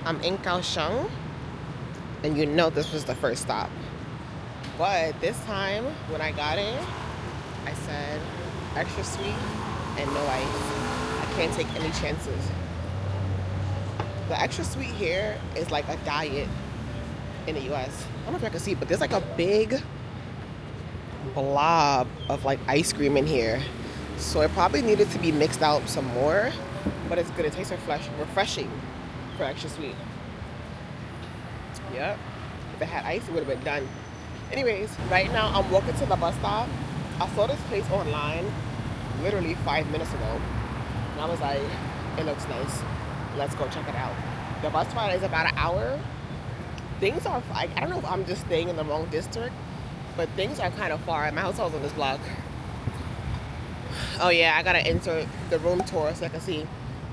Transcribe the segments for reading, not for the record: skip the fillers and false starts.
I'm in Kaohsiung, and you know this was the first stop. But this time, when I got in, I said extra sweet and no ice. I can't take any chances. The extra sweet here is like a diet in the US. I don't know if I can see, but there's like a big blob of like ice cream in here. So it probably needed to be mixed out some more, but it's good. It tastes refreshing for extra sweet. Yep. If it had ice, it would have been done. Anyways, right now I'm walking to the bus stop. I saw this place online literally 5 minutes ago. And I was like, it looks nice. Let's go check it out. The bus ride is about an hour. Things are, I don't know if I'm just staying in the wrong district, but things are kind of far. My hotel's on this block. Oh yeah, I gotta enter the room tour so I can see.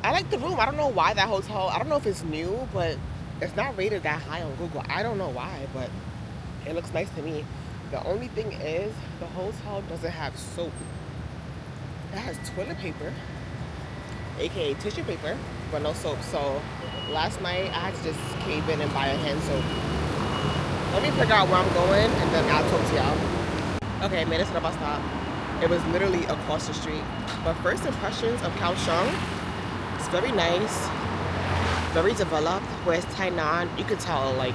I like the room. I don't know why that hotel, I don't know if it's new, but it's not rated that high on Google. I don't know why, but it looks nice to me. The only thing is the hotel doesn't have soap. It has toilet paper, aka tissue paper, but no soap. So last night I had to just cave in and buy a hand soap. Let me figure out where I'm going and then I'll talk to y'all. Okay, made it to the bus stop. It was literally across the street. But first impressions of Kaohsiung, it's very nice, very developed. Whereas Taiwan, you could tell, like,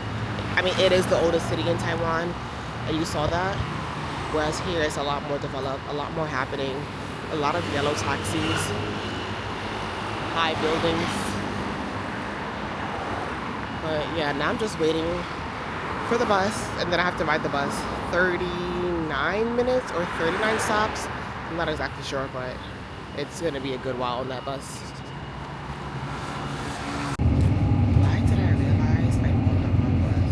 I mean, it is the oldest city in Taiwan, and you saw that. Whereas here it's a lot more developed, a lot more happening, a lot of yellow taxis, high buildings. But yeah, now I'm just waiting for the bus, and then I have to ride the bus 39 minutes or 39 stops. I'm not exactly sure, but it's gonna be a good while on that bus. Why did I realize I'm on the wrong bus?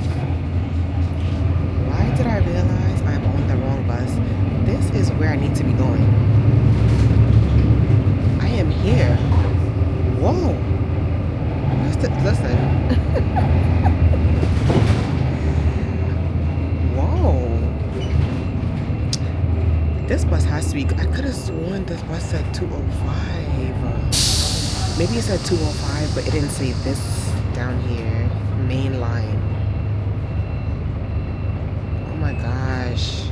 Why did I realize I'm on the wrong bus? This is where I need to be going. I am here. Whoa. Listen. This bus has to be, I could have sworn this bus said 205. Maybe it said 205, but it didn't say this down here. Main line. Oh my gosh.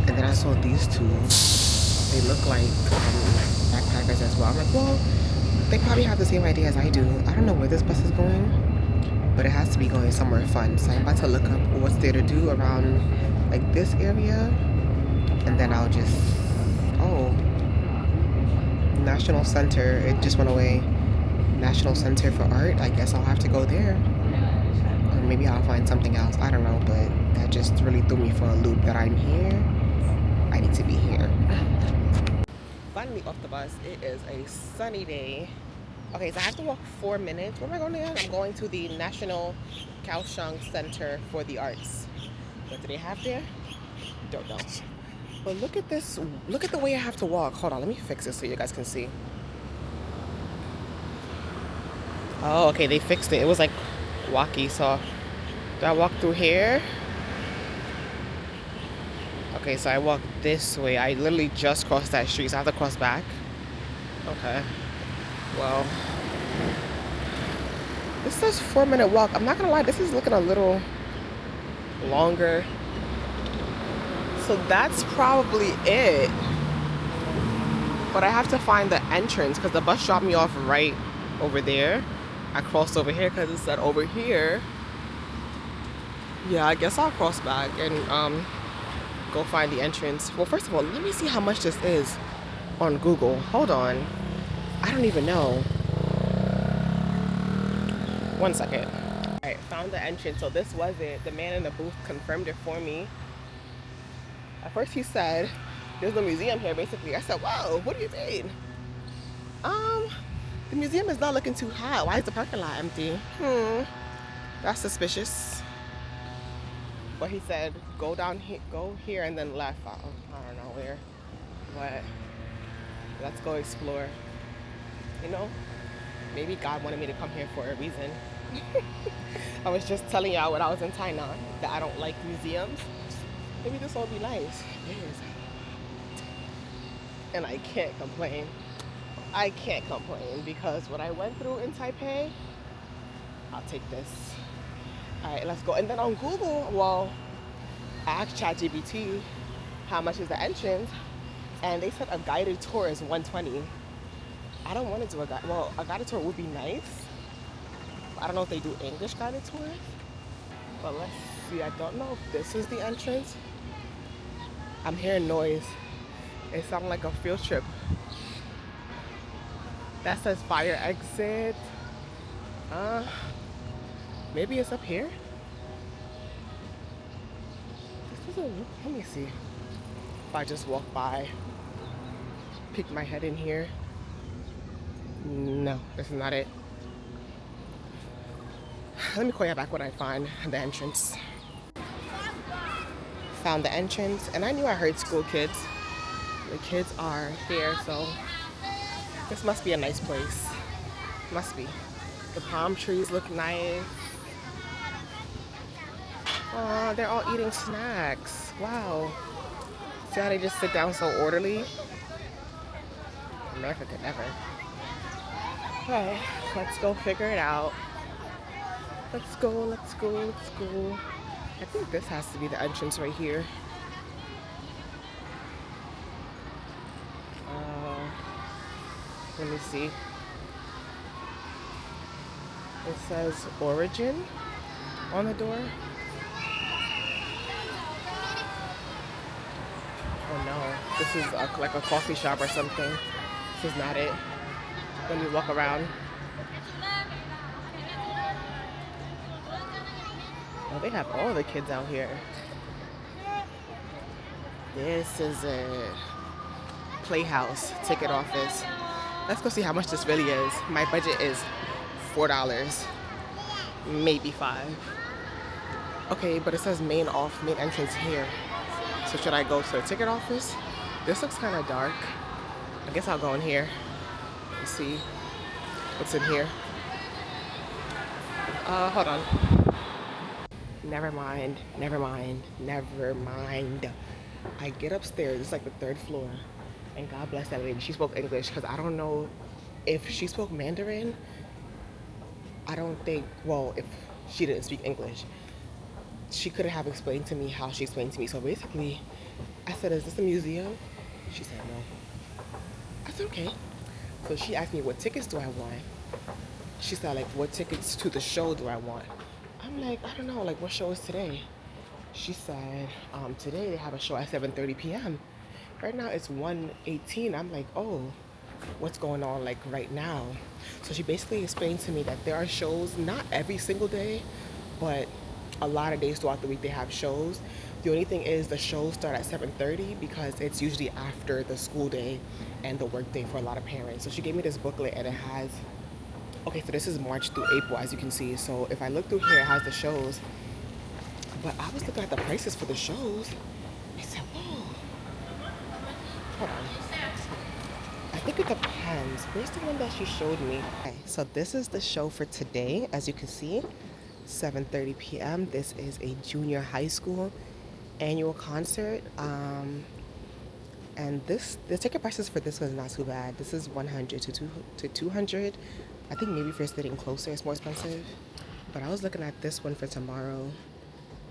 And then I saw these two. They look like backpackers as well. I'm like, well, they probably have the same idea as I do. I don't know where this bus is going, but it has to be going somewhere fun. So I'm about to look up what's there to do around like this area. And then I'll just, oh, National Center, it just went away. National Center for Art, I guess I'll have to go there. Or maybe I'll find something else, I don't know, but that just really threw me for a loop that I'm here. I need to be here. Finally off the bus, it is a sunny day. Okay, so I have to walk 4 minutes. Where am I going again? I'm going to the National Kaohsiung Center for the Arts. What do they have there? Don't know. But look at this, look at the way I have to walk. Hold on, let me fix it so you guys can see. Oh, okay, they fixed it. It was like wacky, so do I walk through here? Okay, so I walk this way. I literally just crossed that street, so I have to cross back. Okay, well, this says 4-minute walk. I'm not gonna lie, this is looking a little longer. So that's probably it. But I have to find the entrance because the bus dropped me off right over there. I crossed over here because it said over here. Yeah, I guess I'll cross back and go find the entrance. Well, first of all, let me see how much this is on Google. Hold on. I don't even know. 1 second. All right, found the entrance. So this was it. The man in the booth confirmed it for me. At first he said, there's a museum here, basically. I said, whoa, what do you mean? The museum is not looking too hot. Why is the parking lot empty? That's suspicious. But he said, go down here, go here and then left. I don't know where, but let's go explore. You know, maybe God wanted me to come here for a reason. I was just telling y'all when I was in Taiwan that I don't like museums. Maybe this will be nice. It is. And I can't complain. I can't complain because what I went through in Taipei, I'll take this. All right, let's go. And then on Google, well, I asked ChatGPT how much is the entrance, and they said a guided tour is 120. I don't want to do a guide. Well, a guided tour would be nice. I don't know if they do English guided tours, but let's see. I don't know if this is the entrance. I'm hearing noise. It sounds like a field trip. That says fire exit. Maybe it's up here. This doesn't look. Let me see. If I just walk by, peek my head in here. No, this is not it. Let me call you back when I find the entrance. Found the entrance, and I knew I heard school kids. The kids are here, so this must be a nice place. Must be. The palm trees look nice. Oh, they're all eating snacks. Wow. See how they just sit down so orderly? America could never. Okay, let's go figure it out. Let's go, let's go, let's go. I think this has to be the entrance right here. Let me see. It says Origin on the door. Oh no, this is like a coffee shop or something. This is not it. Let me walk around. Oh, they have all the kids out here. This is a Playhouse ticket office. Let's go see how much this really is. My budget is $4, maybe $5. Okay, but it says main entrance here. So should I go to the ticket office? This looks kind of dark. I guess I'll go in here and see what's in here. Hold on. Never mind. I get upstairs. It's like the 3rd floor. And God bless that lady. She spoke English, because I don't know if she spoke Mandarin. I don't think, well, if she didn't speak English, she couldn't have explained to me how she explained to me. So basically, I said, is this a museum? She said no. I said, okay. So she asked me, what tickets do I want? She said, like, what tickets to the show do I want? I'm like, I don't know, like, what show is today? She said, today they have a show at 7:30 p.m. Right now it's 1:18. I'm like, oh, what's going on like right now? So she basically explained to me that there are shows, not every single day, but a lot of days throughout the week they have shows. The only thing is the shows start at 7:30 because it's usually after the school day and the work day for a lot of parents. So she gave me this booklet, and it has, okay, so this is March through April, as you can see. So if I look through here, it has the shows. But I was looking at the prices for the shows. I said, whoa. Hold on. I think it depends. Where's the one that she showed me? Okay, so this is the show for today. As you can see, 7:30 p.m. This is a junior high school annual concert. And the ticket prices for this was not too bad. This is $100 to $200. I think maybe if you're sitting closer, it's more expensive. But I was looking at this one for tomorrow,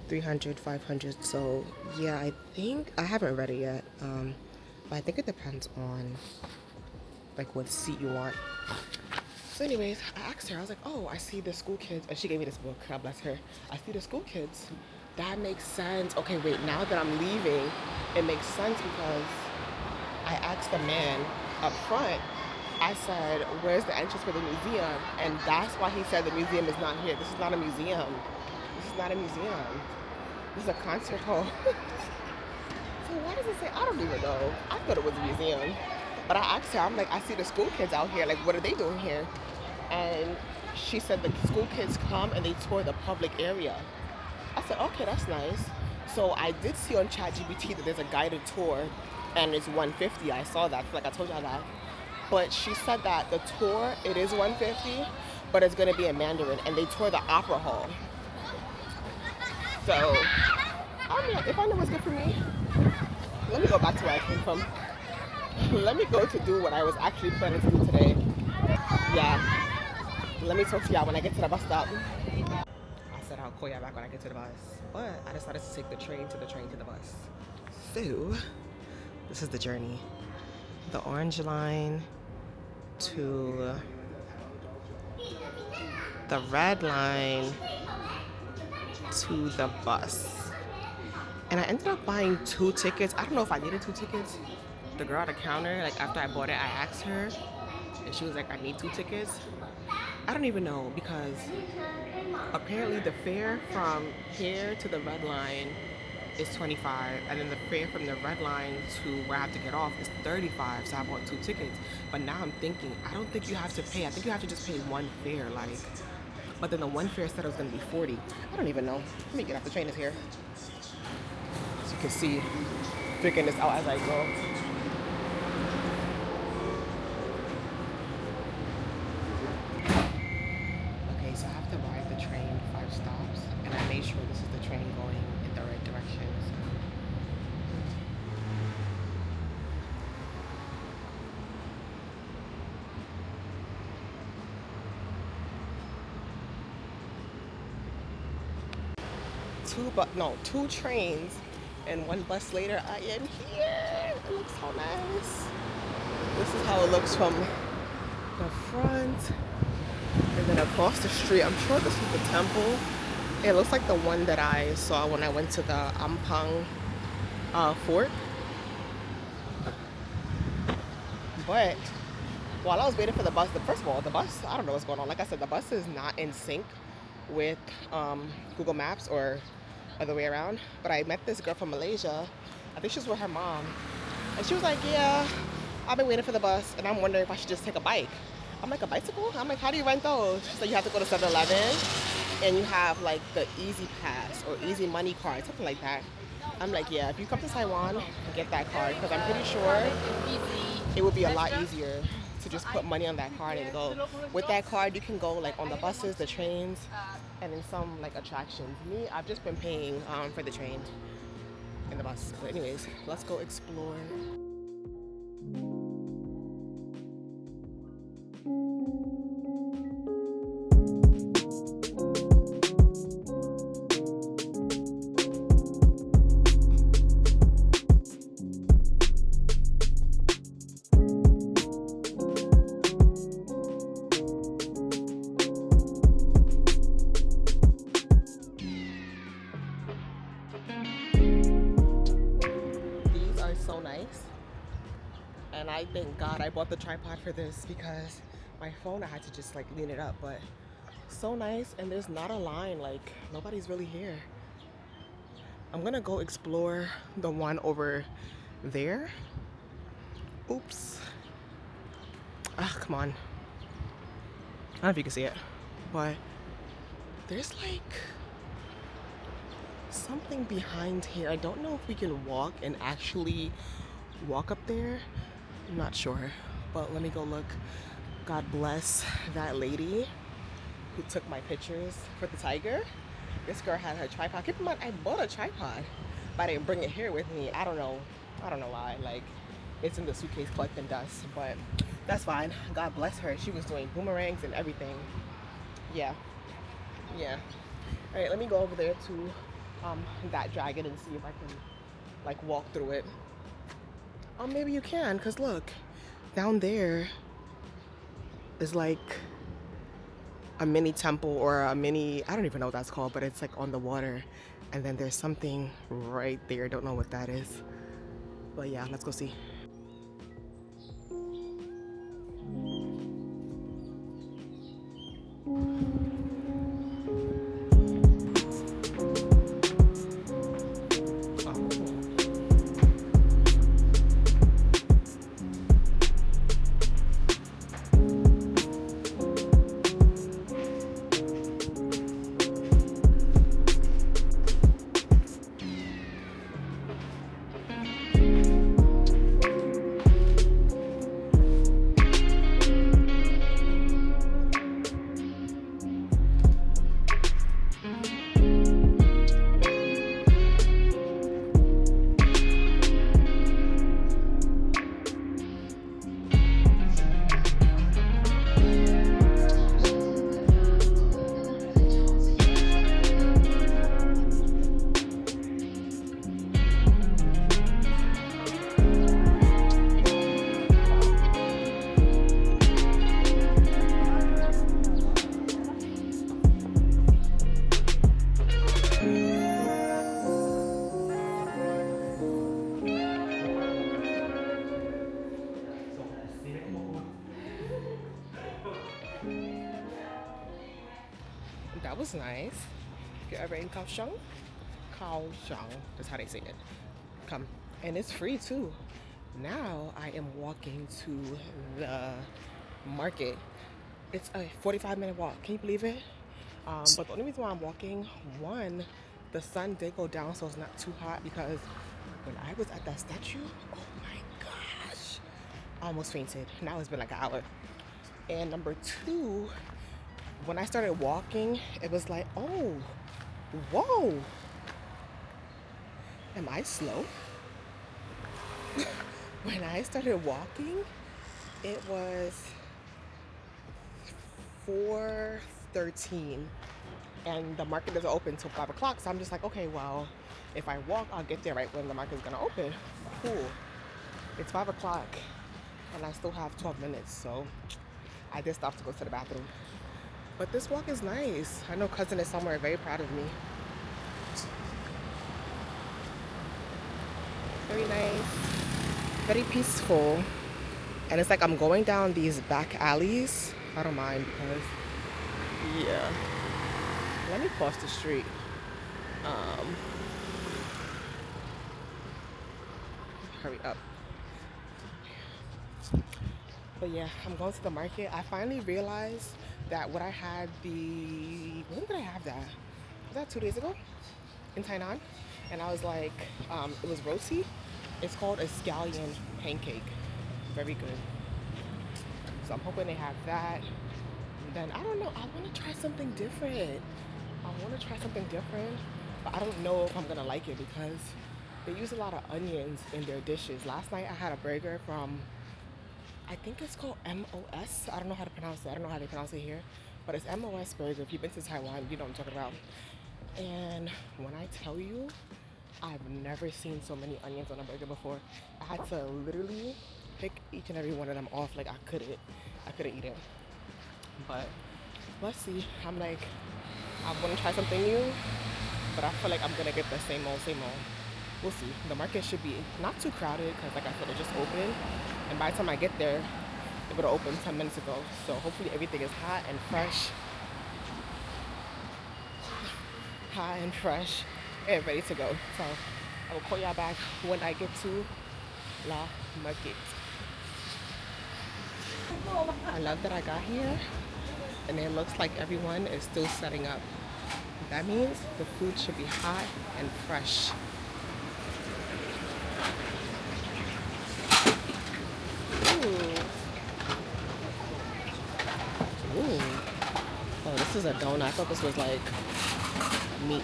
$300, $500. So yeah, I think I haven't read it yet. But I think it depends on like what seat you want. So anyways, I asked her, I was like, oh, I see the school kids, and she gave me this book, God bless her. I see the school kids. That makes sense. Okay, wait, now that I'm leaving, it makes sense because I asked the man up front, I said, where's the entrance for the museum? And that's why he said the museum is not here. This is not a museum. This is not a museum. This is a concert hall. So why does it say, I don't even know. I thought it was a museum. But I asked her, I'm like, I see the school kids out here. Like, what are they doing here? And she said the school kids come and they tour the public area. I said, okay, that's nice. So I did see on ChatGPT that there's a guided tour and it's $150. I saw that, like I told y'all that. But she said that the tour, it is $150, but it's gonna be in Mandarin, and they tour the opera hall. So, I'm like, if I know what's good for me, let me go back to where I came from. Let me go to do what I was actually planning to do today. Yeah. Let me talk to y'all when I get to the bus stop. I said I'll call y'all back when I get to the bus, but I decided to take the train to the bus. So, this is the journey. The orange line to the red line to the bus. And I ended up buying 2 tickets. I don't know if I needed 2 tickets. The girl at the counter, like after I bought it, I asked her and she was like, I need 2 tickets. I don't even know, because apparently the fare from here to the red line is 25, and then the fare from the red line to where I have to get off is 35. So I bought 2 tickets. But now I'm thinking, I don't think you have to pay. I think you have to just pay 1 fare, like. But then the 1 fare said it was gonna be 40. I don't even know. Let me get off. The train is here. As you can see, figuring this out as I go. Okay, so I have to ride the train 5 stops, and I made sure this is the train going in the right direction. So 2 trains and 1 bus later, I am here. It looks so nice. This is how it looks from the front. And then across the street, I'm sure this is the temple. It looks like the one that I saw when I went to the Ampang fort. But while I was waiting for the bus, first of all, the bus, I don't know what's going on. Like I said, the bus is not in sync with Google Maps or other way around. But I met this girl from Malaysia. I think she was with her mom. And she was like, yeah, I've been waiting for the bus and I'm wondering if I should just take a bike. I'm like, a bicycle? I'm like, how do you rent those? She said you have to go to 7-Eleven and you have like the Easy Pass or Easy Money card, something like that. I'm like, yeah, if you come to Taiwan, get that card, because I'm pretty sure it would be a lot easier to just put money on that card and go. With that card, you can go like on the buses, the trains, and in some like attractions. Me, I've just been paying for the train and the bus. But anyways, let's go explore. And I thank God I bought the tripod for this, because my phone I had to just like lean it up. But so nice, and there's not a line, like nobody's really here. I'm gonna go explore the one over there. Oops. Ah, come on. I don't know if you can see it, but there's like something behind here. I don't know if we can walk and actually walk up there. I'm not sure, but let me go look. God bless that lady who took my pictures for the tiger. This girl had her tripod. Keep in mind, I bought a tripod, but I didn't bring it here with me. I don't know why. Like, it's in the suitcase collecting dust, but that's fine. God bless her. She was doing boomerangs and everything. Yeah. All right, let me go over there to that dragon and see if I can like walk through it. Oh, maybe you can, because look, down there is like a mini temple or a mini, I don't even know what that's called, but it's like on the water. And then there's something right there. Don't know what that is. But yeah, let's go see. was nice. If you're ever in Kaohsiung, Kaohsiung, that's how they say it. Come. And it's free too. Now I am walking to the market. It's a 45-minute walk. Can you believe it? But the only reason why I'm walking, one, the sun did go down, so it's not too hot, because when I was at that statue, oh my gosh, I almost fainted. Now it's been like an hour. And number two, when I started walking, it was like, oh, whoa. Am I slow? When I started walking, it was 4:13 and the market doesn't open until 5 o'clock. So I'm just like, okay, well, if I walk, I'll get there right when the market is gonna open. Cool. It's 5 o'clock and I still have 12 minutes, so I did stop to go to the bathroom. But this walk is nice. I know cousin is somewhere very proud of me. Very nice, very peaceful. And it's like I'm going down these back alleys. I don't mind because, yeah. Let me cross the street. Hurry up. But yeah, I'm going to the market. I finally realized that when I had when did I have that? Was that 2 days ago? In Taiwan? And I was like, it was roti. It's called a scallion pancake. Very good. So I'm hoping they have that. And then, I don't know, I want to try something different. But I don't know if I'm going to like it because they use a lot of onions in their dishes. Last night I had a burger from, I think it's called MOS. I don't know how to pronounce it. I don't know how they pronounce it here. But it's MOS burger. If you've been to Taiwan, you know what I'm talking about. And when I tell you, I've never seen so many onions on a burger before. I had to literally pick each and every one of them off. Like I couldn't eat it. But let's see. I'm like, I want to try something new, but I feel like I'm gonna get the same old. We'll see. The market should be not too crowded because, like I said, it just opened, and by the time I get there, it would have opened 10 minutes ago. So hopefully everything is hot and fresh, and ready to go. So I will call y'all back when I get to La Market. I love that I got here and it looks like everyone is still setting up. That means the food should be hot and fresh. Ooh. Oh, this is a donut. I thought this was like meat.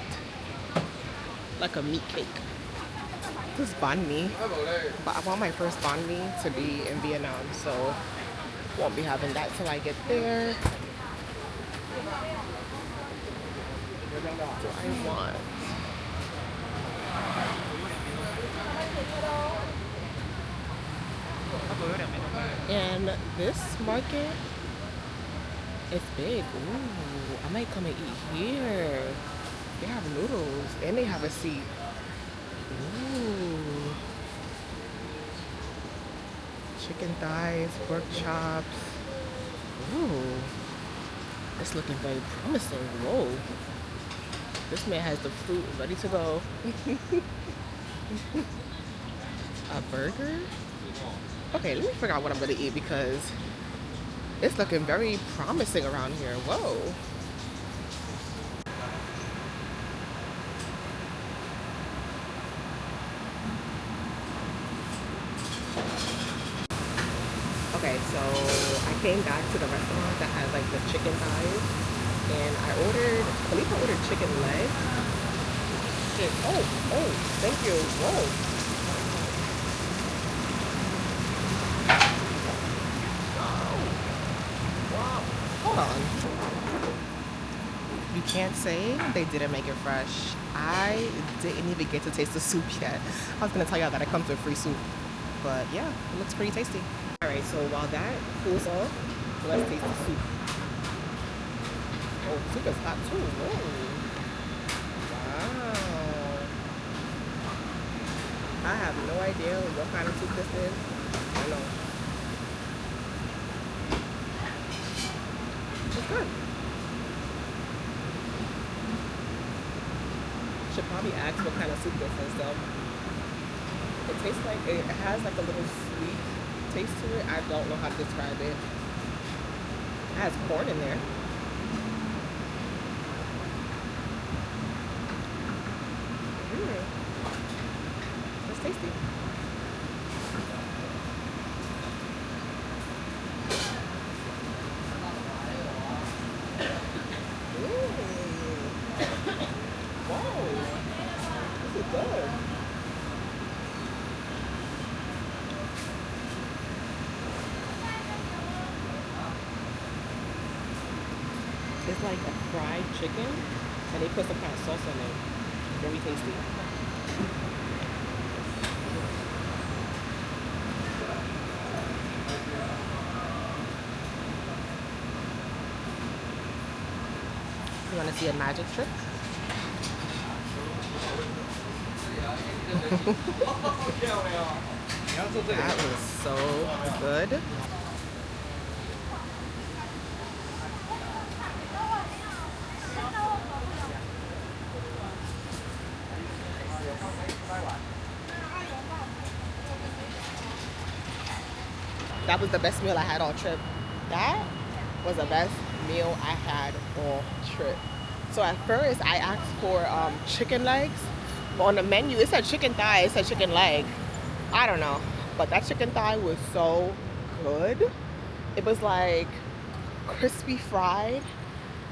Like a meat cake. This is banh mi. But I want my first banh mi to be in Vietnam, so won't be having that till I get there. What do I want? And this market, it's big. Ooh, I might come and eat here. They have noodles and they have a seat. Ooh. Chicken thighs, pork chops. Ooh. It's looking very promising. Whoa. This man has the fruit ready to go. A burger? Okay, let me figure out what I'm gonna eat because it's looking very promising around here. Whoa. Okay, so I came back to the restaurant that has like the chicken thighs, and I believe I ordered chicken leg. Oh, thank you. Whoa. Wow. Hold on. You can't say they didn't make it fresh. I didn't even get to taste the soup yet. I was gonna tell y'all that it comes with free soup, but yeah, it looks pretty tasty. Alright, so while that cools off, let's taste the soup. Oh, the soup is hot too. Whoa. Wow. I have no idea what kind of soup this is. I don't know. It's good. probably ask what kind of soup this is though. It tastes like, it has like a little sweet taste to it. I don't know how to describe it. It has corn in there. It's tasty. Whoa, this is good. It's like a fried chicken, and they put some kind of sauce on it. Very tasty. You want to see a magic trick? That was so good. That was the best meal I had all trip. That was the best meal I had all trip. So at first I asked for chicken legs, but on the menu it said chicken thigh, it said chicken leg. I don't know, but that chicken thigh was so good. It was like crispy fried,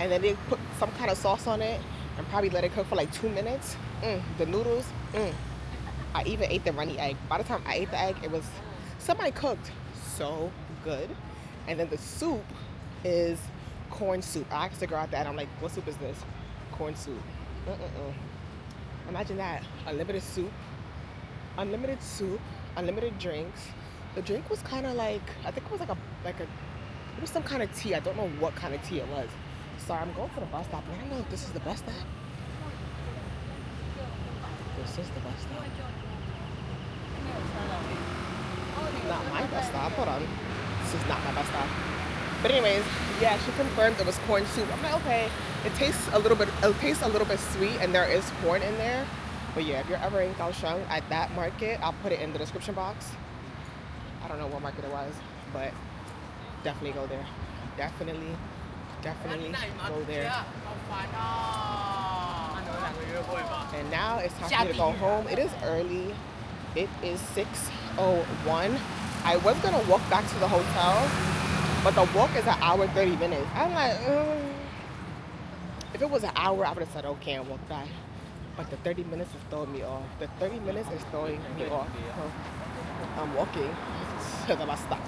and then they put some kind of sauce on it and probably let it cook for like 2 minutes. The noodles, I even ate the runny egg. By the time I ate the egg, it was semi-cooked. So good. And then the soup is corn soup. I asked the girl at that, I'm like, what soup is this? Corn soup. Imagine that. Unlimited soup, unlimited drinks. The drink was kind of like, I think it was it was some kind of tea. I don't know what kind of tea it was. Sorry, I'm going to the bus stop. I don't know if this is the bus stop. This is the bus stop. Not my bus stop. Hold on. This is not my bus stop. But anyways, yeah, she confirmed it was corn soup. I'm like, okay. It tastes a little bit sweet, and there is corn in there. But yeah, if you're ever in Kaohsiung at that market, I'll put it in the description box. I don't know what market it was, but definitely go there. Definitely go there. And now it's time for me to go home. It is early. It is 6:01. I was gonna walk back to the hotel, but the walk is an hour 30 minutes. I'm like, if it was an hour, I would have said okay and walk back. But the 30 minutes is throwing me off. The 30 minutes is throwing me off. So I'm walking to the bus stop.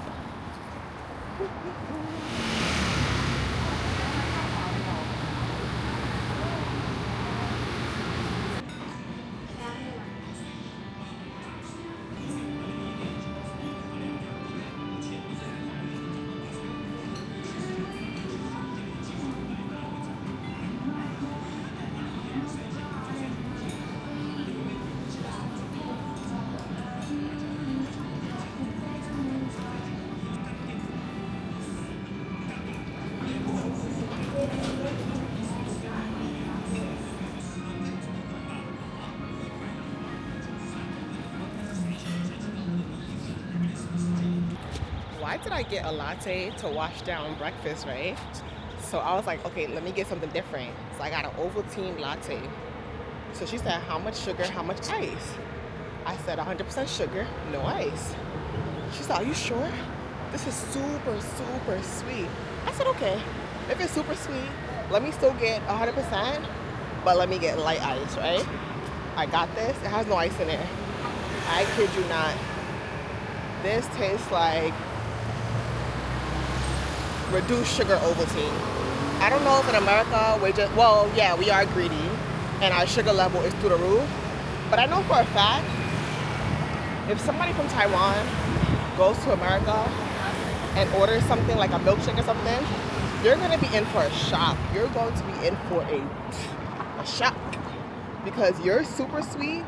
Why did I get a latte to wash down breakfast, right? So I was like, okay, let me get something different. So I got an Ovaltine latte. So she said, how much sugar, how much ice? I said 100% sugar, no ice. She said, are you sure? This is super sweet. I said, okay, if it's super sweet, let me still get 100%, but let me get light ice, right? I got this. It has no ice in it. I kid you not. This tastes like reduced sugar Ovaltine. I don't know if in America we're just, well, yeah, we are greedy and our sugar level is through the roof. But I know for a fact, if somebody from Taiwan goes to America and orders something like a milkshake or something, you're gonna be in for a shock. You're going to be in for a shock, because your super sweet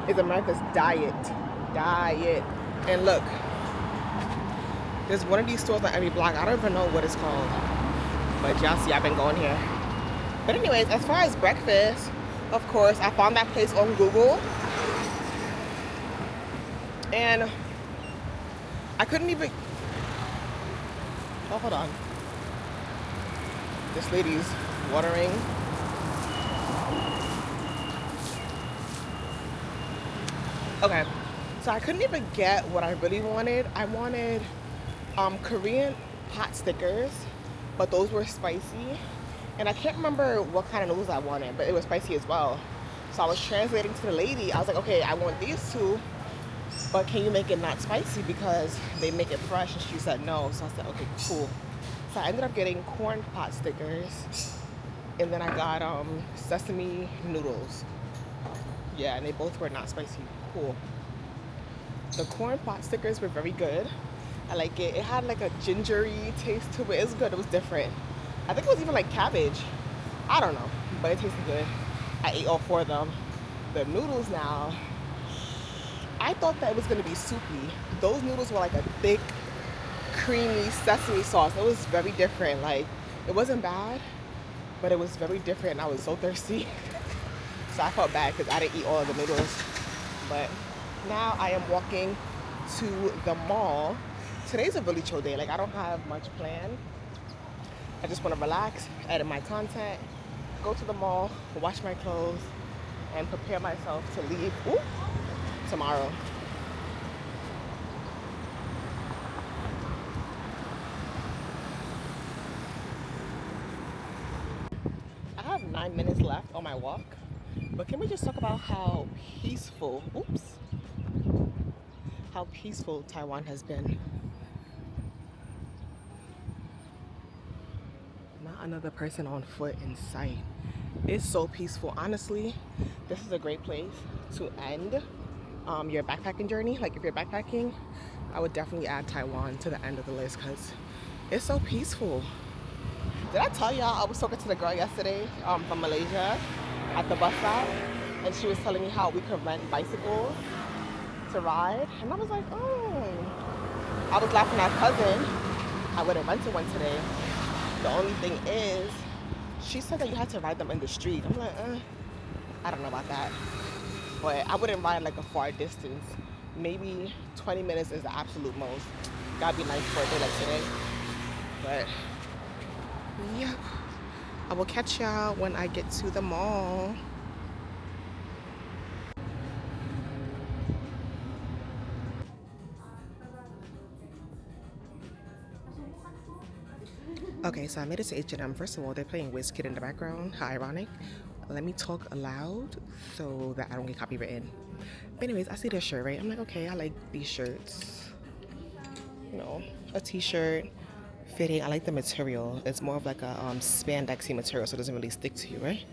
is America's diet. And look, there's one of these stores on every block. I don't even know what it's called, but y'all see I've been going here. But anyways, as far as breakfast, Of course, I found that place on Google, and I couldn't even. Oh, hold on. This lady's watering. Okay, so I couldn't even get what I really wanted. I wanted Korean pot stickers, but those were spicy. And I can't remember what kind of noodles I wanted, but it was spicy as well. So I was translating to the lady. I was like, okay, I want these two, but can you make it not spicy because they make it fresh? And she said no. So I said, okay, cool. So I ended up getting corn pot stickers, and then I got sesame noodles. Yeah, and they both were not spicy. Cool. The corn pot stickers were very good. I like it. It had like a gingery taste to it. It was good. It was different. I think it was even like cabbage. I don't know, but it tasted good. I ate all 4 of them. The noodles now, I thought that it was gonna be soupy. Those noodles were like a thick, creamy sesame sauce. It was very different. Like, it wasn't bad, but it was very different, and I was so thirsty. So I felt bad because I didn't eat all of the noodles. But now I am walking to the mall. Today's a really chill day. Like, I don't have much planned. I just want to relax, edit my content, go to the mall, wash my clothes, and prepare myself to leave tomorrow. I have 9 minutes left on my walk, but can we just talk about how peaceful, how peaceful Taiwan has been. Not another person on foot in sight. It's so peaceful. Honestly, this is a great place to end your backpacking journey. Like, if you're backpacking, I would definitely add Taiwan to the end of the list because it's so peaceful. Did I tell y'all I was talking to the girl yesterday from Malaysia at the bus stop, and she was telling me how we could rent bicycles to ride, and I was like, oh. I was laughing at cousin. I would have rented one today. The only thing is, she said that you had to ride them in the street. I'm like, I don't know about that. But I wouldn't ride like a far distance. Maybe 20 minutes is the absolute most. Gotta be nice for a day like today. But, yeah. I will catch y'all when I get to the mall. Okay, so I made it to H&M. First of all, they're playing Wizkid in the background. How ironic. Let me talk aloud so that I don't get copywritten. But anyways, I see this shirt, right? I'm like, okay, I like these shirts. You know, a t-shirt, fitting. I like the material. It's more of like a spandexy material, so it doesn't really stick to you, right?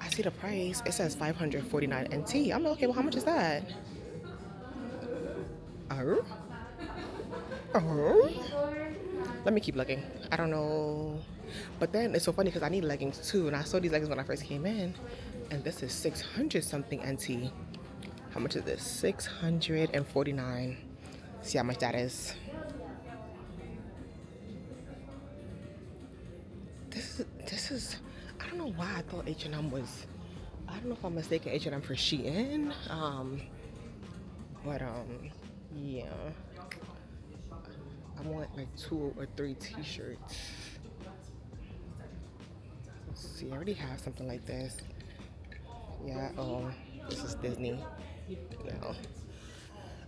I see the price. It says 549 NT. I'm like, okay, well, how much is that? Let me keep looking. I don't know. But then it's so funny because I need leggings too. And I saw these leggings when I first came in. And this is 600 something NT. How much is this? 649. See how much that is. This is, I don't know why I thought H&M was, I don't know if I'm mistaken H&M for Shein. Yeah. I want like 2 or 3 t-shirts. Let's see, I already have something like this. Yeah, this is Disney. No.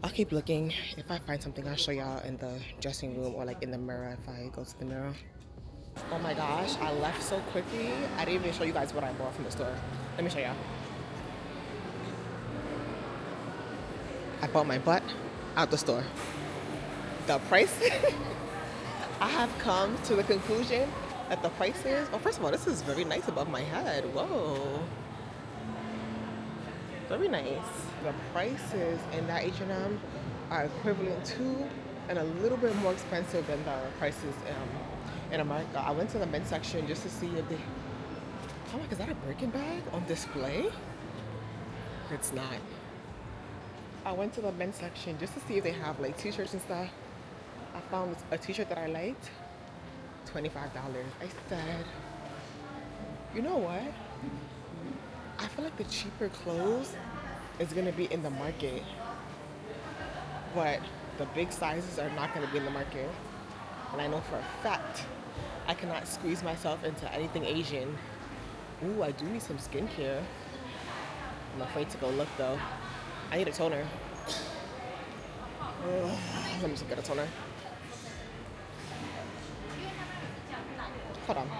I'll keep looking. If I find something, I'll show y'all in the dressing room or like in the mirror if I go to the mirror. Oh my gosh, I left so quickly. I didn't even show you guys what I bought from the store. Let me show y'all. I bought my butt out the store. The price, I have come to the conclusion that the prices, oh, first of all, this is very nice above my head. Whoa. Very nice. The prices in that H&M are equivalent to and a little bit more expensive than the prices in America. I went to the men's section just to see if they, oh my God, is that a Birkin bag on display? It's not. I went to the men's section just to see if they have like t-shirts and stuff. I found a t-shirt that I liked, $25. I said, you know what? I feel like the cheaper clothes is gonna be in the market, but the big sizes are not gonna be in the market. And I know for a fact I cannot squeeze myself into anything Asian. Ooh, I do need some skincare. I'm afraid to go look though. I need a toner. Ugh, let me just get a toner. Hold on.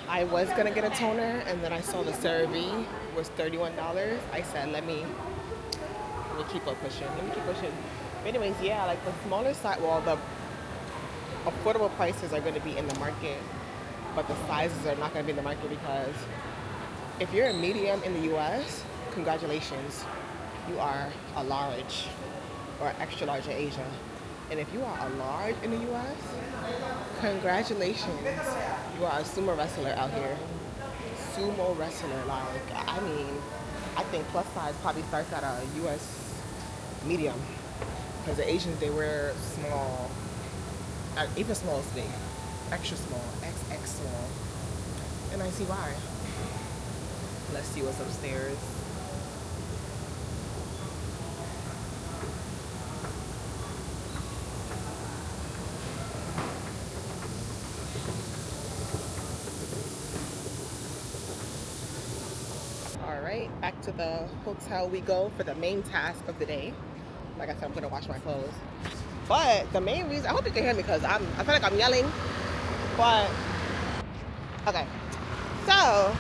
I was gonna get a toner and then I saw the CeraVe was $31. I said, let me keep on pushing. Let me keep pushing. But anyways, yeah, like the smaller size, well, the affordable prices are going to be in the market, but the sizes are not going to be in the market because if you're a medium in the US, congratulations, you are a large or extra large in Asia. And if you are a large in the US, congratulations, you are a sumo wrestler out here. Sumo wrestler, like, I mean, I think plus size probably starts at a US medium because the Asians, they wear small, even small as me, extra small, XX small, and I see why. Let's see what's upstairs. All right, back to the hotel we go for the main task of the day. Like I said, I'm gonna wash my clothes. But the main reason, I hope you can hear me because I feel like I'm yelling. But okay, so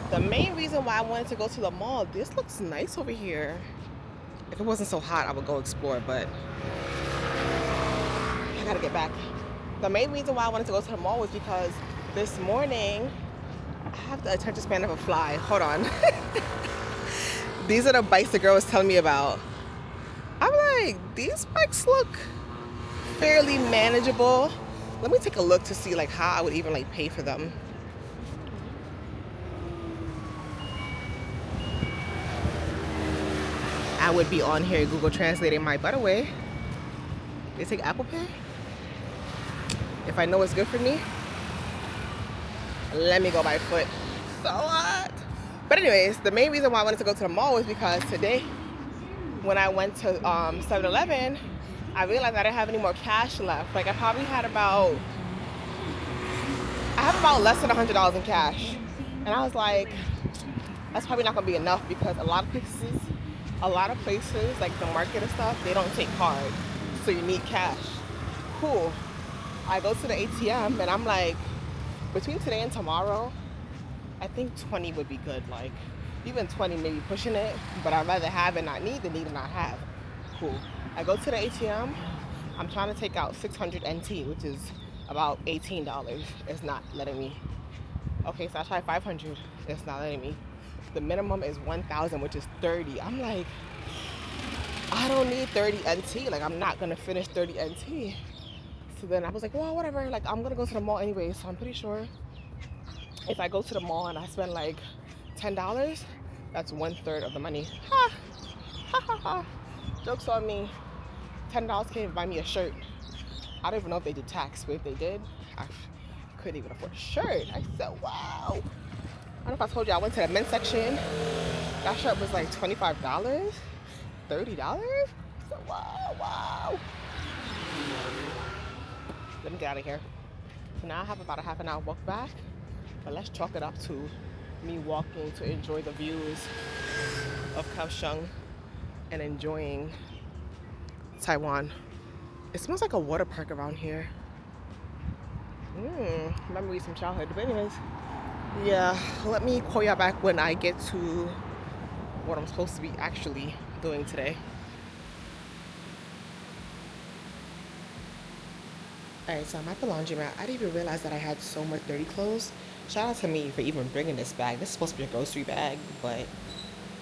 the main reason why I wanted to go to the mall, this looks nice over here. If it wasn't so hot, I would go explore, but I gotta get back. The main reason why I wanted to go to the mall was because this morning, I have the attention span of a fly. Hold on. These are the bikes the girl was telling me about. I'm like, these bikes look fairly manageable. Let me take a look to see like how I would even like pay for them. I would be on here Google translating my butt away. They take Apple Pay? If I know what's good for me, let me go by foot. So what? But anyways, the main reason why I wanted to go to the mall was because today, when I went to 7-Eleven, I realized I didn't have any more cash left. Like I probably had I have about less than $100 in cash. And I was like, that's probably not gonna be enough because a lot of places, like the market and stuff, they don't take cards. So you need cash. Cool. I go to the ATM and I'm like, between today and tomorrow, I think 20 would be good. Like, even 20 maybe pushing it, but I'd rather have and not need than need and not have. Cool. I go to the ATM. I'm trying to take out 600 NT, which is about $18. It's not letting me. Okay, so I tried 500. It's not letting me. The minimum is 1,000, which is 30. I'm like, I don't need 30 NT. Like, I'm not gonna finish 30 NT. So then I was like, well, whatever. Like, I'm gonna go to the mall anyway. So I'm pretty sure if I go to the mall and I spend like $10, that's 1/3 of the money. Ha! Ha ha ha. Joke's on me. $10 can't even buy me a shirt. I don't even know if they did tax, but if they did, I couldn't even afford a shirt. I said, wow. I don't know if I told you I went to the men's section. That shirt was like $25, $30. So wow. Let me get out of here. So now I have about a half an hour walk back, but let's chalk it up to me walking to enjoy the views of Kaohsiung and enjoying Taiwan. It smells like a water park around here. Memories from childhood. But anyways, yeah, let me call y'all back when I get to what I'm supposed to be actually doing today. Alright, so I'm at the laundromat. I didn't even realize that I had so much dirty clothes. Shout out to me for even bringing this bag. This is supposed to be a grocery bag, but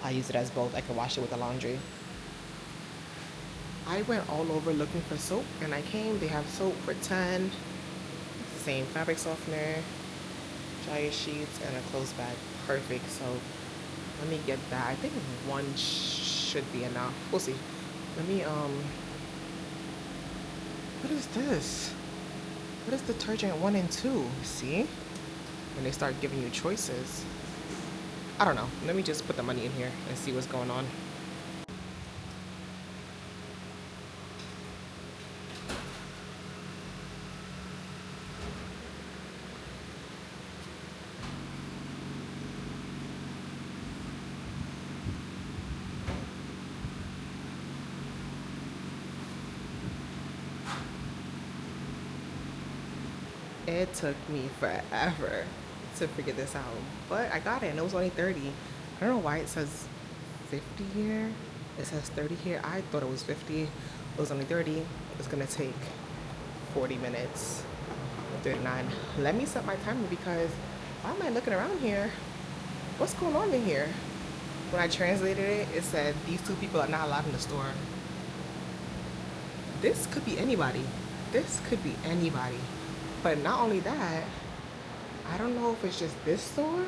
I use it as both. I can wash it with the laundry. I went all over looking for soap, and I came. They have soap for 10. Same fabric softener, dryer sheets, and a clothes bag. Perfect. So let me get that. I think one should be enough. We'll see. Let me what is this? What is detergent 1 and 2? See? When they start giving you choices. I don't know. Let me just put the money in here and see what's going on. It took me forever to figure this out, but I got it and it was only 30. I don't know why it says 50 here. It says 30 here. I thought it was 50. It was only 30. It's gonna take 40 minutes. 39. Let me set my timer because why am I looking around here? What's going on in here? When I translated it, it said these two people are not allowed in the store. This could be anybody. This could be anybody. But not only that, I don't know if it's just this store.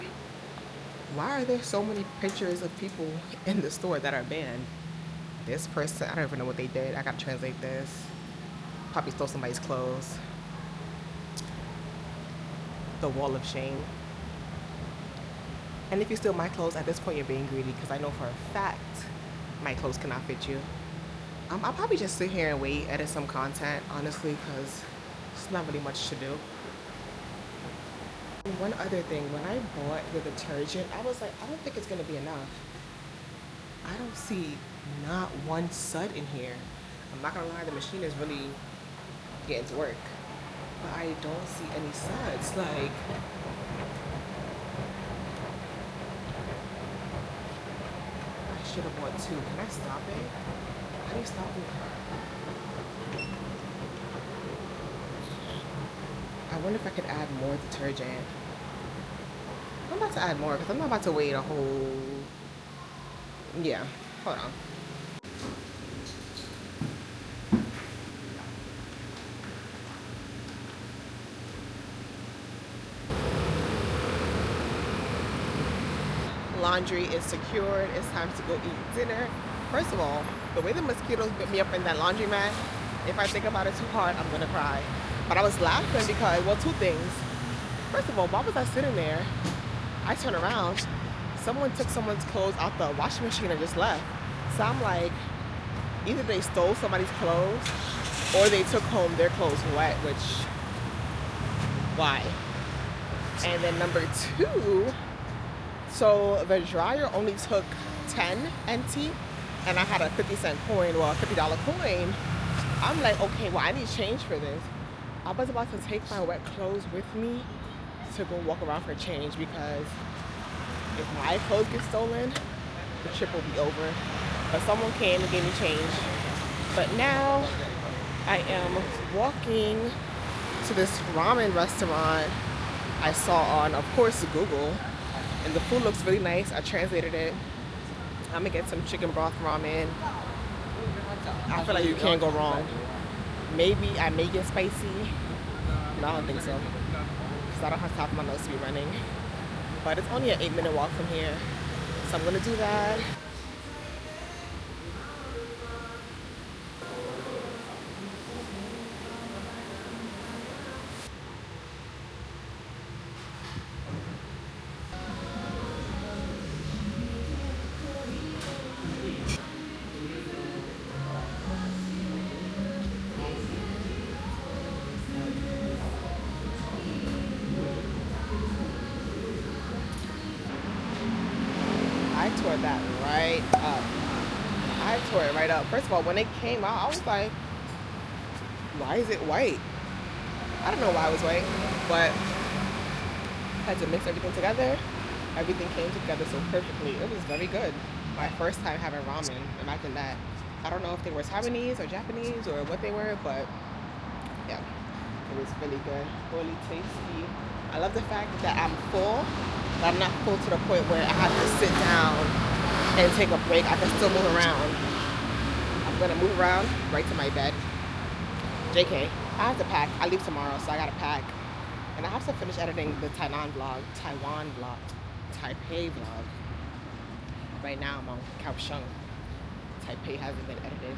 Why are there so many pictures of people in the store that are banned? This person, I don't even know what they did. I gotta translate this. Probably stole somebody's clothes. The wall of shame. And if you steal my clothes, at this point you're being greedy because I know for a fact my clothes cannot fit you. I'll probably just sit here and wait, edit some content, honestly, because it's not really much to do. One other thing, when I bought the detergent, I was like, I don't think it's gonna be enough. I don't see not one sud in here. I'm not gonna lie, the machine is really getting to work. But I don't see any suds. Like, I should have bought two. Can I stop it? How do you stop it? I wonder if I could add more detergent. I'm about to add more because I'm not about to wait a whole... Yeah, hold on. Laundry is secured. It's time to go eat dinner. First of all, the way the mosquitoes bit me up in that laundromat, if I think about it too hard, I'm gonna cry. But I was laughing because, well, two things. First of all, why was I sitting there? I turned around. Someone took someone's clothes out the washing machine and just left. So I'm like, either they stole somebody's clothes or they took home their clothes wet, which, why? And then number two, so the dryer only took 10 NT and I had a 50-cent coin, well, a $50 coin. I'm like, okay, well, I need change for this. I was about to take my wet clothes with me to go walk around for change because if my clothes get stolen, the trip will be over. But someone came and gave me change. But now I am walking to this ramen restaurant I saw on, of course, Google. And the food looks really nice. I translated it. I'm gonna get some chicken broth ramen. I feel like you can't go wrong. Maybe I may get spicy. No, I don't think so. Because I don't have time for my nose to be running. But it's only an 8-minute walk from here. So I'm gonna do that. I tore that right up. I tore it right up. First of all, when it came out, I was like, why is it white? I don't know why it was white, but I had to mix everything together. Everything came together so perfectly. It was very good. My first time having ramen, imagine that. I don't know if they were Taiwanese or Japanese or what they were, but yeah, it was really good, really tasty. I love the fact that I'm full, but I'm not full to the point where I have to sit down and take a break. I can still move around. I'm gonna move around right to my bed. JK, I have to pack. I leave tomorrow, so I gotta pack. And I have to finish editing the Taipei vlog. Right now I'm on Kaohsiung. Taipei hasn't been edited.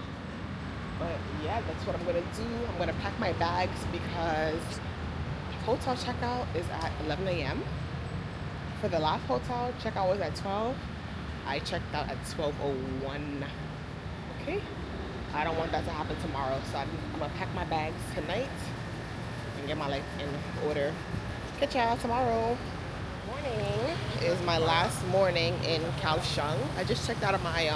But yeah, that's what I'm gonna do. I'm gonna pack my bags because hotel checkout is at 11 a.m. for for the last hotel, checkout was at 12. I checked out at 12:01. Okay? I don't want that to happen tomorrow, so I'm gonna pack my bags tonight and get my life in order. Catch y'all tomorrow. Morning is my last morning in Kaohsiung. I just checked out of my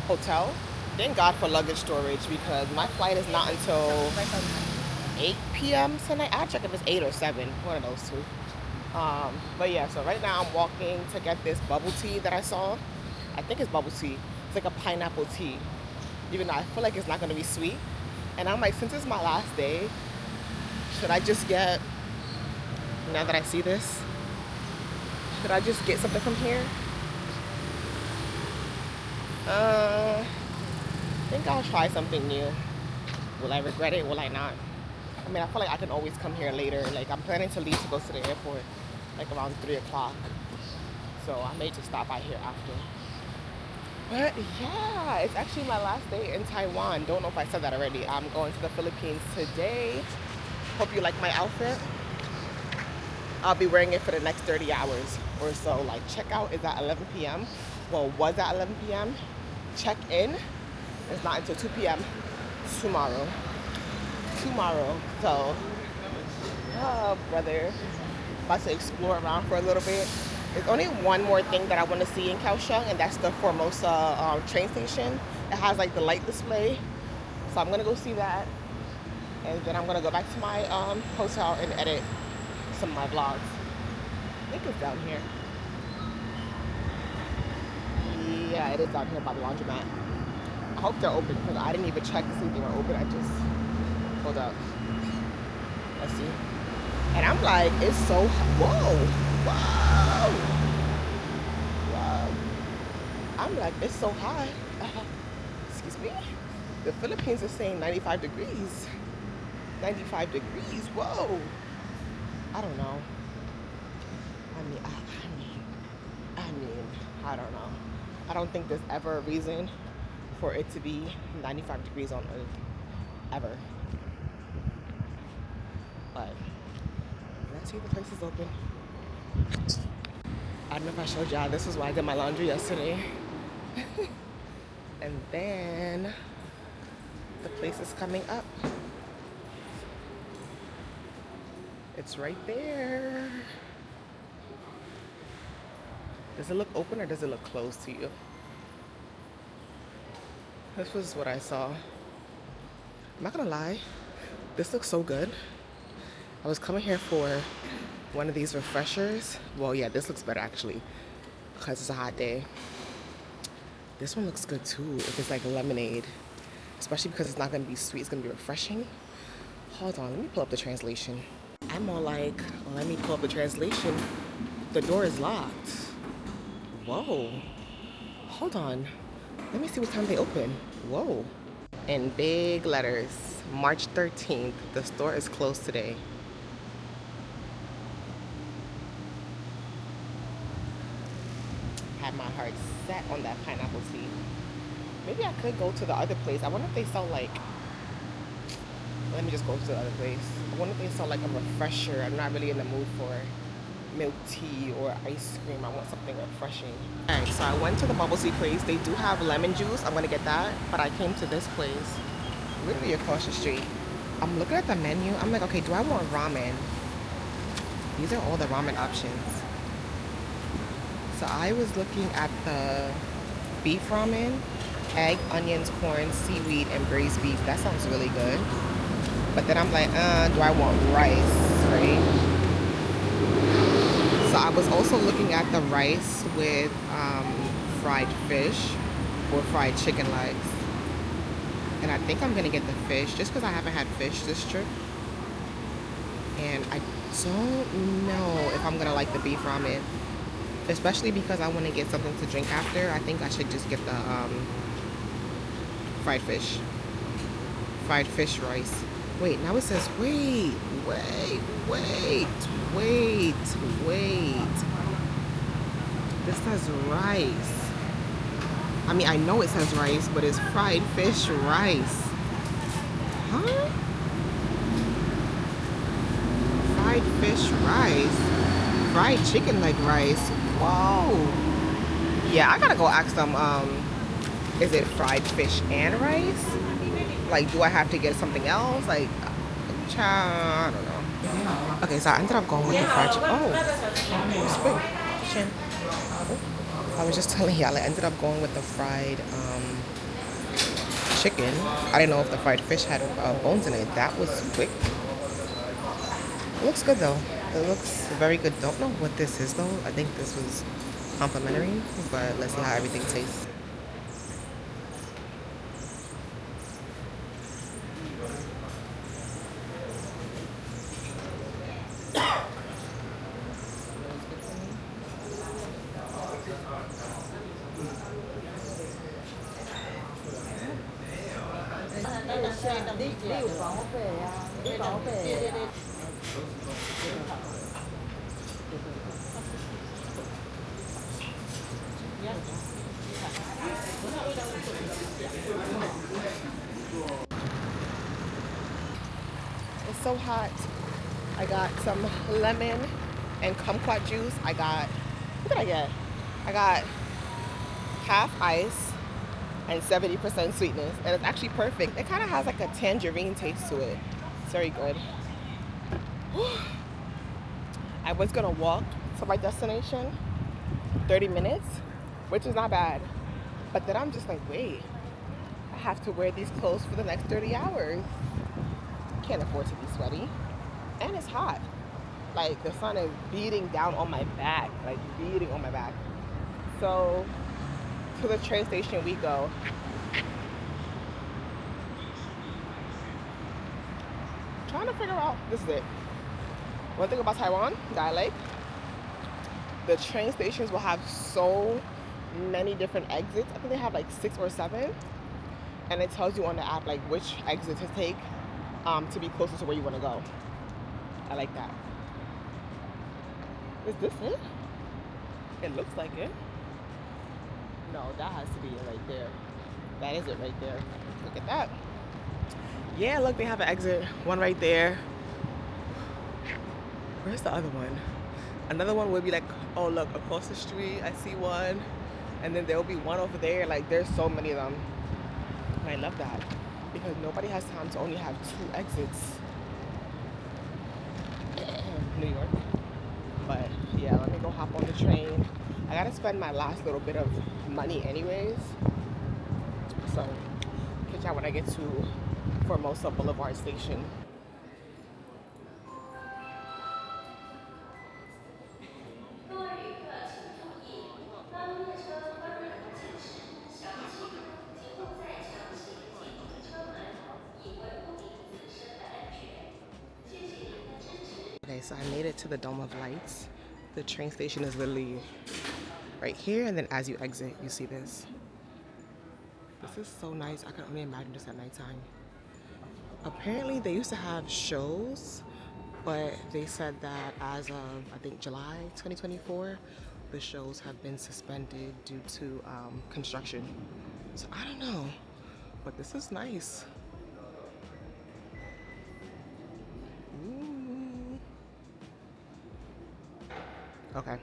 hotel. Thank God for luggage storage because my flight is not until 8 p.m. tonight. I'll check if it's 8 or 7, one of those two. But yeah, so right now I'm walking to get this bubble tea that I saw. I think it's bubble tea. It's like a pineapple tea. Even though I feel like it's not gonna be sweet. And I'm like, since it's my last day, should I just get, now that I see this, should I just get something from here? I think I'll try something new. Will I regret it? Will I not? I mean, I feel like I can always come here later. Like, I'm planning to leave to go to the airport, like around 3 o'clock. So I may just stop by here after. But yeah, it's actually my last day in Taiwan. Don't know if I said that already. I'm going to the Philippines today. Hope you like my outfit. I'll be wearing it for the next 30 hours or so. Like, checkout is at 11 p.m. Well, was at 11 p.m. Check-in is not until 2 p.m. tomorrow. So, oh brother, about to explore around for a little bit. There's only one more thing that I want to see in Kaohsiung, and that's the Formosa train station. It has like the light display, so I'm gonna go see that, and then I'm gonna go back to my hotel and edit some of my vlogs. I think it's down here. Yeah, it is down here by the laundromat. I hope they're open because I didn't even check to see if they were open. I just, hold up. Let's see. And I'm like, it's so, whoa. I'm like, it's so hot. Excuse me. The Philippines is saying 95 degrees. 95 degrees, whoa. I don't know. I don't know. I don't think there's ever a reason for it to be 95 degrees on Earth, ever. But let's see if the place is open. I don't know if I showed y'all, this is why I did my laundry yesterday. And then the place is coming up. It's right there. Does it look open or does it look closed to you? This was what I saw. I'm not gonna lie, this looks so good. I was coming here for one of these refreshers. Well, yeah, this looks better actually because it's a hot day. This one looks good too if it's like lemonade, especially because it's not gonna be sweet, it's gonna be refreshing. Hold on, let me pull up the translation. I'm all like, let me pull up the translation. The door is locked. Whoa, hold on. Let me see what time they open. Whoa. In big letters, March 13th, the store is closed today. Had my heart set on that pineapple tea. Maybe I could go to the other place. I wonder if they sell like, let me just go to the other place. I wonder if they sell like a refresher. I'm not really in the mood for milk tea or ice cream. I want something refreshing. Alright, so I went to the bubble tea place. They do have lemon juice. I'm gonna get that. But I came to this place literally across the street. I'm looking at the menu. I'm like, okay, do I want ramen? These are all the ramen options. So I was looking at the beef ramen, egg, onions, corn, seaweed, and braised beef. That sounds really good. But then I'm like, do I want rice, right? So I was also looking at the rice with fried fish or fried chicken legs. And I think I'm gonna get the fish just because I haven't had fish this trip. And I don't know if I'm gonna like the beef ramen, especially because I want to get something to drink after. I think I should just get the fried fish rice. Wait, now it says, wait. This says rice. I mean, I know it says rice, but it's fried fish rice. Huh? Fried fish rice? fried chicken leg rice. Whoa. Yeah, I gotta go ask them, is it fried fish and rice? Like, do I have to get something else? Like, I don't know. Okay, so I ended up going with the fried chicken. Oh, spring. Chin. I was just telling y'all, I ended up going with the fried chicken. I didn't know if the fried fish had bones in it. That was quick. It looks good though. It looks very good. Don't know what this is though. I think this was complimentary, but let's see how everything tastes. It's so hot. I got some lemon and kumquat juice. What did I get? I got half ice and 70% sweetness, and it's actually perfect. It kind of has like a tangerine taste to it. It's very good. I was gonna walk to my destination 30 minutes, which is not bad. But then I'm just like, wait, I have to wear these clothes for the next 30 hours. Can't afford to be sweaty. And it's hot. Like, the sun is beating down on my back. Like, beating on my back. So, to the train station we go. Trying to figure out, this is it. One thing about Taiwan that I like, the train stations will have so many different exits. I think they have like 6 or 7. And it tells you on the app like which exit to take to be closer to where you want to go. I like that. Is this it? It looks like it. No, that has to be it right there. That is it right there. Look at that. Yeah, look, they have an exit. One right there. Where's the other one? Another one would be like, oh look, across the street, I see one. And then there'll be one over there. Like, there's so many of them. And I love that. Because nobody has time to only have 2 exits. New York. But yeah, let me go hop on the train. I gotta spend my last little bit of money anyways. So, catch y'all when I get to Formosa Boulevard Station. Okay, so I made it to the Dome of Lights. The train station is literally right here, and then as you exit, you see this. This is so nice. I can only imagine this at nighttime. Apparently, they used to have shows, but they said that as of, I think, July 2024, the shows have been suspended due to construction. So I don't know, but this is nice. Okay,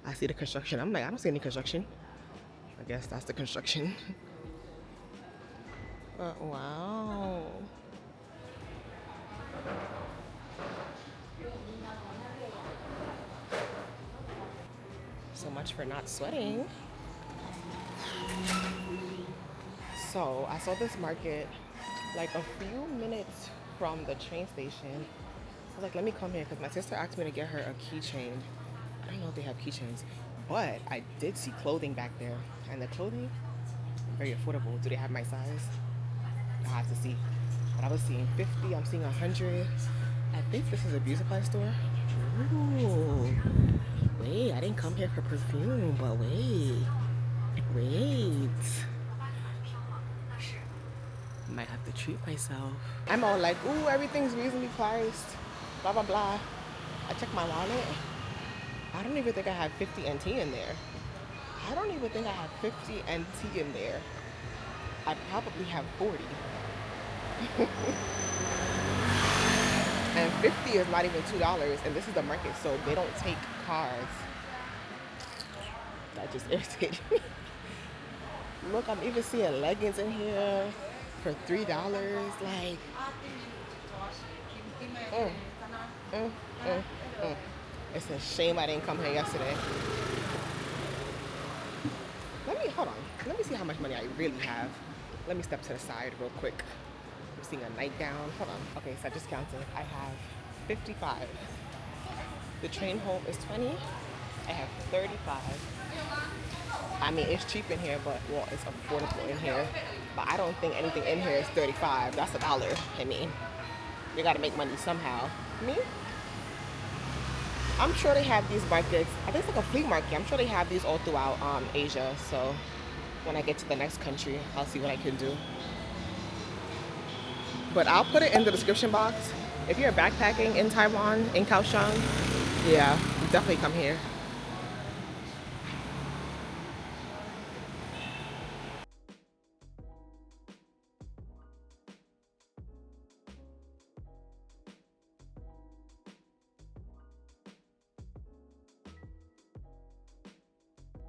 I see the construction. I'm like, I don't see any construction. I guess that's the construction. But wow. So much for not sweating. So I saw this market like a few minutes from the train station. I was like, let me come here because my sister asked me to get her a keychain. I don't know if they have keychains, but I did see clothing back there, and the clothing very affordable. Do they have my size? I have to see. But I was seeing 50. I'm seeing 100. I think this is a beauty supply store. Ooh, wait! I didn't come here for perfume, but wait. Might have to treat myself. I'm all like, ooh, everything's reasonably priced. Blah blah blah. I check my wallet. I don't even think I have 50 NT in there. I don't even think I have 50 NT in there. I probably have 40. And 50 is not even $2, and this is the market, so they don't take cards. That just irritated me. Look, I'm even seeing leggings in here for $3. Like, mm, mm, mm, mm. It's a shame I didn't come here yesterday. Hold on. Let me see how much money I really have. Let me step to the side real quick. I'm seeing a nightgown. Hold on. Okay, so I just counted. I have 55. The train home is 20. I have 35. I mean, it's cheap in here, but, well, it's affordable in here. But I don't think anything in here is 35. That's $1. I mean, you gotta make money somehow. Me? I'm sure they have these markets. I think it's like a flea market. I'm sure they have these all throughout Asia. So when I get to the next country, I'll see what I can do. But I'll put it in the description box. If you're backpacking in Taiwan, in Kaohsiung, yeah, definitely come here.